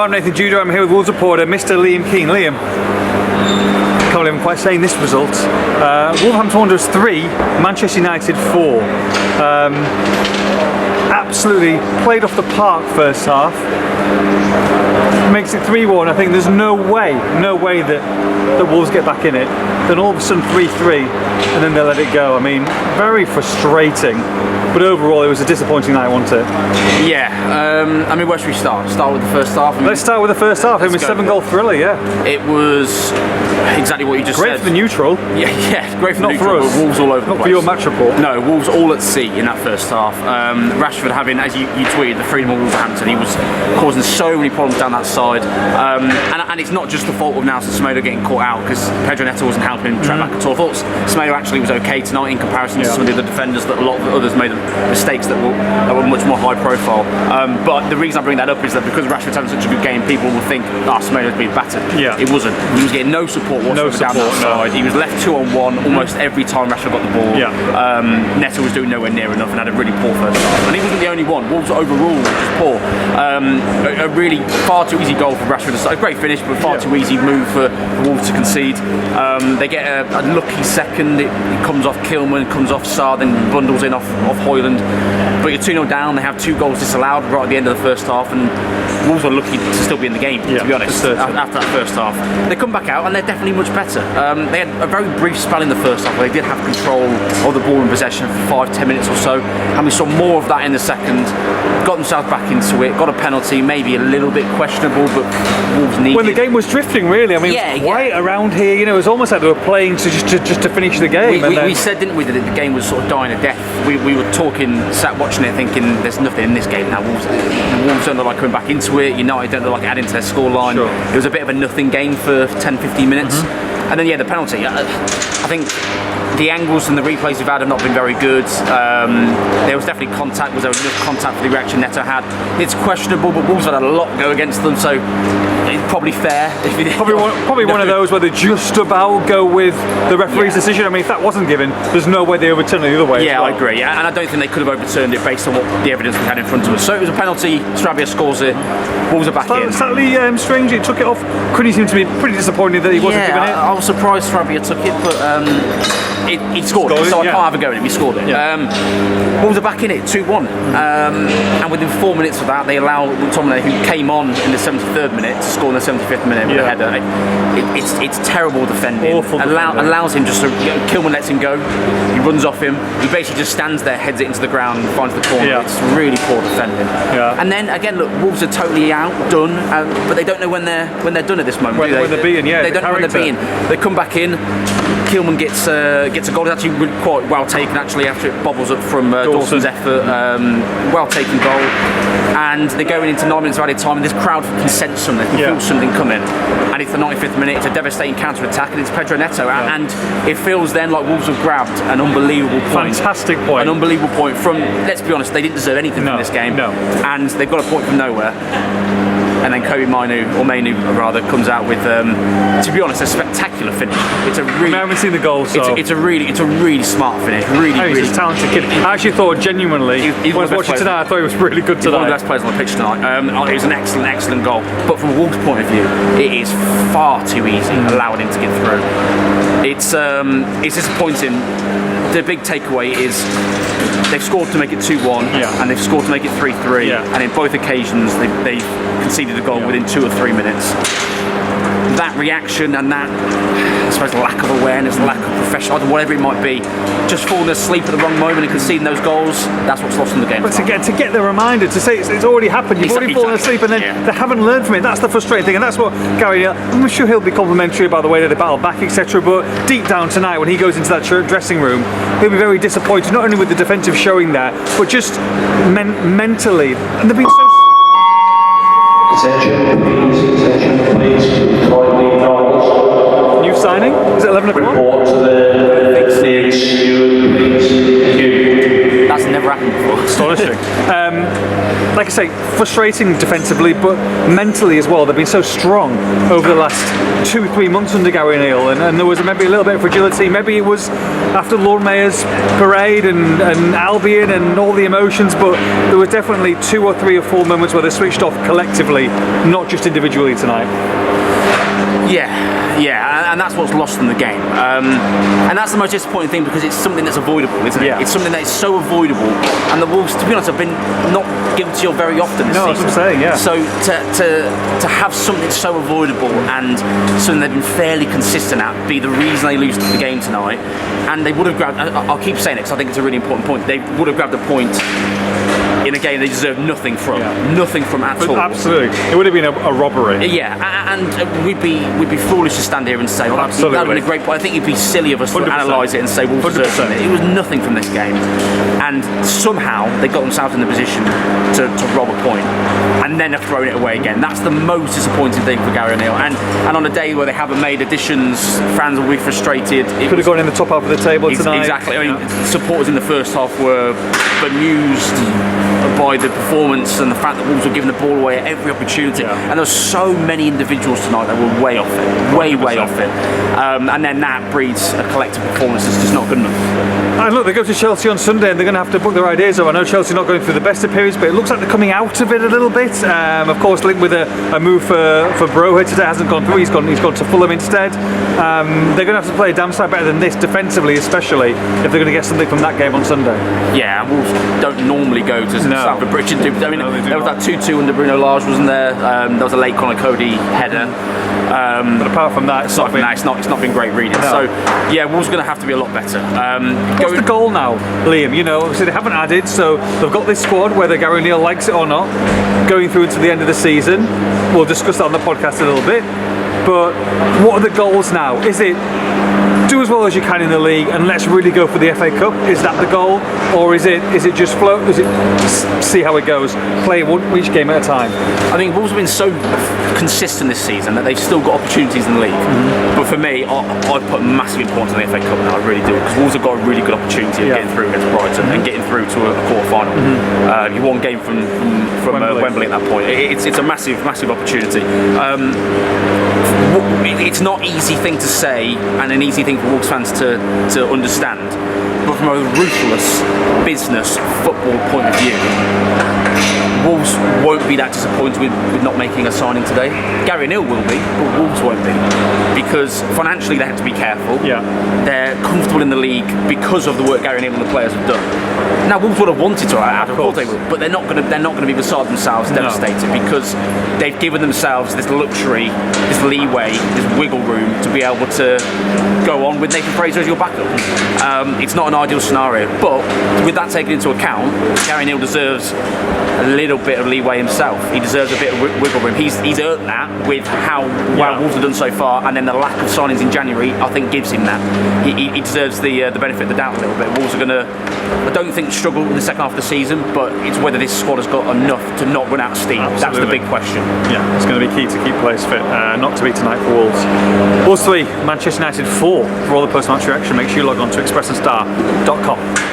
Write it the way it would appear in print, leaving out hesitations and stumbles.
I'm Nathan Judo. I'm here with Wolves reporter Mr. Liam Keane. Liam, can't believe I'm quite saying this result. Wolverhampton Wanderers 3, Manchester United 4. Absolutely played off the park first half. Makes it 3-1. I think there's no way that Wolves get back in it. Then all of a sudden 3-3, and then they let it go. I mean, very frustrating. But overall, it was a disappointing night, wasn't it? Yeah. I mean, where should we start? Start with the first half. Let's start with the first half. It was a 7-goal thriller. Yeah. It was exactly what you just said. Great for the neutral. Yeah, great for not the neutral. For us. Wolves all over the place. Not for your match report. No, Wolves all at sea in that first half. Rashford having, as you tweeted, the freedom of Wolverhampton. He was causing so many problems down that side. And it's not just the fault of Nelson Semedo getting caught out, because Pedro Neto wasn't helping him track back at all. I thought Semedo actually was okay tonight in comparison to some of the other defenders that a lot of others made mistakes that were much more high profile. But the reason I bring that up is that because Rashford's having such a good game, people will think, Semedo's been battered. Yeah. It wasn't. He was getting no support whatsoever down that side. He was left 2-on-1 almost every time Rashford got the ball. Yeah. Neto was doing nowhere near enough and had a really poor first half. And he wasn't the only one. Wolves overall were just poor. A really far too easy goal for Rashford. A great finish, but far too easy move for Wolves to concede. They get a lucky second. It comes off Kilman, comes off Sarr, then bundles in off Hojlund. But you're 2-0 down. They have 2 goals disallowed right at the end of the first half, and Wolves were lucky to still be in the game, to be honest, after that first half. They come back out and they're definitely much better. They had a very brief spell in the first half where they did have control of the ball in possession for 5-10 minutes or so, and we saw more of that in the second. Got themselves back into it, got a penalty, maybe a little bit questionable, but Wolves needed. When the game was drifting, really. I mean, it was quiet around here. You know, it was almost like they were playing just to finish the game. We said, didn't we, that the game was sort of dying a death. We were talking, sat watching it, thinking there's nothing in this game now. Wolves don't look like coming back into it. United don't look like adding to their scoreline. Sure. It was a bit of a nothing game for 10-15 minutes. And then, the penalty. I think the angles and the replays we've had have not been very good. There was definitely contact. Was there enough contact for the reaction Neto had? It's questionable, but Wolves had a lot go against them, so it's probably fair. Probably one of those where they just about go with the referee's decision. I mean, if that wasn't given, there's no way they overturn it the other way. Yeah, I agree. And I don't think they could have overturned it based on what the evidence we had in front of us. So it was a penalty. Sarabia scores it. Wolves are back in. Slightly strange. He took it off. Couldn't seem to be pretty disappointed that he wasn't given it. I was surprised Sarabia took it, but he scored it, so I can't have a go at him. He scored it. Wolves are back in it, 2-1. And within 4 minutes of that, they allow McTominay, who came on in the 73rd minute, to score in the 75th minute with a header. It's terrible defending. Awful defending. Allows him just to... Kilman lets him go. He runs off him. He basically just stands there, heads it into the ground, and finds the corner. It's really poor defending. And then, again, look, Wolves are totally outdone, but they don't know when they're done at this moment, do they? When they're beaten, They don't know when they're beaten. They come back in. Kilman gets a goal. It's actually quite well taken, actually, after it bobbles up from Dawson's effort. Well taken goal. And they're going into 9 minutes of added time, and this crowd can sense something, can feel something coming. And it's the 95th minute, it's a devastating counter-attack, and it's Pedro Neto. And it feels then like Wolves have grabbed an unbelievable point. Fantastic point. An unbelievable point from, let's be honest, they didn't deserve anything from this game. And they've got a point from nowhere. And then Kobbie Mainoo comes out with, to be honest, a spectacular finish. It's a really. I haven't seen the goal, so it's a really smart finish. Really, he's a talented kid. I actually thought genuinely when I was watching tonight, I thought he was really good tonight. He's one of the best players on the pitch tonight. It was an excellent goal. But from Wolves' point of view, it is far too easy allowing him to get through. It's disappointing. The big takeaway is they've scored to make it 2-1, and they've scored to make it 3-3, and in both occasions they've conceded a goal within 2 or 3 minutes. That reaction and that, I suppose, lack of awareness, lack of professionalism, whatever it might be, just falling asleep at the wrong moment and conceding those goals, that's what's lost in the game. But to get the reminder, to say it's already happened, you've already fallen asleep, and then they haven't learned from it. That's the frustrating thing, and that's what Gary, I'm sure he'll be complimentary about the way that they battle back, etc. But deep down tonight, when he goes into that dressing room, he'll be very disappointed, not only with the defensive showing that, but just mentally. And they've been so... Attention please, New signing? Is it 11 o'clock? Report to the steward, please. That's never happened before. Astonishing. Like I say, frustrating defensively, but mentally as well. They've been so strong over the last 2-3 months under Gary Neal, and there was maybe a little bit of fragility. Maybe it was after Lord Mayor's parade and Albion and all the emotions, but there was definitely 2 or 3 or 4 moments where they switched off collectively, not just individually tonight. Yeah, and that's what's lost in the game. And that's the most disappointing thing, because it's something that's avoidable, isn't it? Yeah. It's something that is so avoidable, and the Wolves, to be honest, have been not guilty of very often this season. That's what I'm saying, yeah. So to have something so avoidable and something they've been fairly consistent at be the reason they lose the game tonight, and they would have grabbed, I'll keep saying it because I think it's a really important point, they would have grabbed a point in a game they deserve nothing from. Nothing from at all. Absolutely. It would have been a robbery. Yeah, and we'd be foolish to stand here and say, well, that would have been a great point. I think it'd be silly of us to 100%. analyse it and say, well, it was nothing from this game. And somehow they got themselves in the position to rob a point, and then have thrown it away again. That's the most disappointing thing for Gary Neal. And on a day where they haven't made additions, fans will be frustrated. Could have gone in the top half of the table tonight. Exactly. I mean, supporters in the first half were bemused by the performance and the fact that Wolves were giving the ball away at every opportunity, and there were so many individuals tonight that were way off it, way off it, and then that breeds a collective performance that's just not good enough. And look, they go to Chelsea on Sunday and they're going to have to book their ideas up. I know Chelsea are not going through the best of periods, but it looks like they're coming out of it a little bit. Of course, linked with a move for Broher today, hasn't gone through. He's gone to Fulham instead. They're going to have to play a damn sight better than this defensively, especially if they're going to get something from that game on Sunday. Yeah, Wolves don't normally go to Stamford Bridge and do. I mean, there was that 2-2 under Bruno Lage, wasn't there? There was a late Connor Cody header. But apart from that, it's not been great reading. No. So yeah, Wolves are going to have to be a lot better. What's the goal now, Liam? You know, obviously they haven't added, so they've got this squad, whether Gary Neal likes it or not, going through into the end of the season. We'll discuss that on the podcast a little bit. But what are the goals now? Is it do as well as you can in the league and let's really go for the FA Cup? Is that the goal, or is it just float? Is it see how it goes? Play each game at a time. I think Wolves have been so consistent this season that they've still got opportunities in the league. But for me, I've put massive importance on the FA Cup now. I really do, because Wolves have got a really good opportunity of getting through against Brighton and getting through to a quarter-final. You won game from Wembley at that point. It's a massive opportunity. It's not an easy thing to say and an easy thing for Wolves fans to understand, but from a ruthless business football point of view, Wolves won't be that disappointed with not making a signing today. Gary Neal will be, but Wolves won't be, because financially they have to be careful. They're comfortable in the league because of the work Gary Neal and the players have done. Now Wolves would have wanted to, of course they will, but they're not going to be beside themselves, devastated, because they've given themselves this luxury, this leeway, this wiggle room to be able to go on with Nathan Fraser as your backup. It's not an ideal scenario, but with that taken into account, Gary Neal deserves a little bit of leeway himself. He deserves a bit of wiggle room. He's earned that with how well Wolves have done so far, and then the lack of signings in January, I think, gives him that. He deserves the benefit of the doubt a little bit. Wolves are going to, I don't think, struggle in the second half of the season, but it's whether this squad has got enough to not run out of steam. Absolutely. That's the big question. Yeah, it's going to be key to keep players fit. Not to be tonight for Wolves. Wolves 3, Manchester United 4. For all the post-match reaction, make sure you log on to expressandstar.com.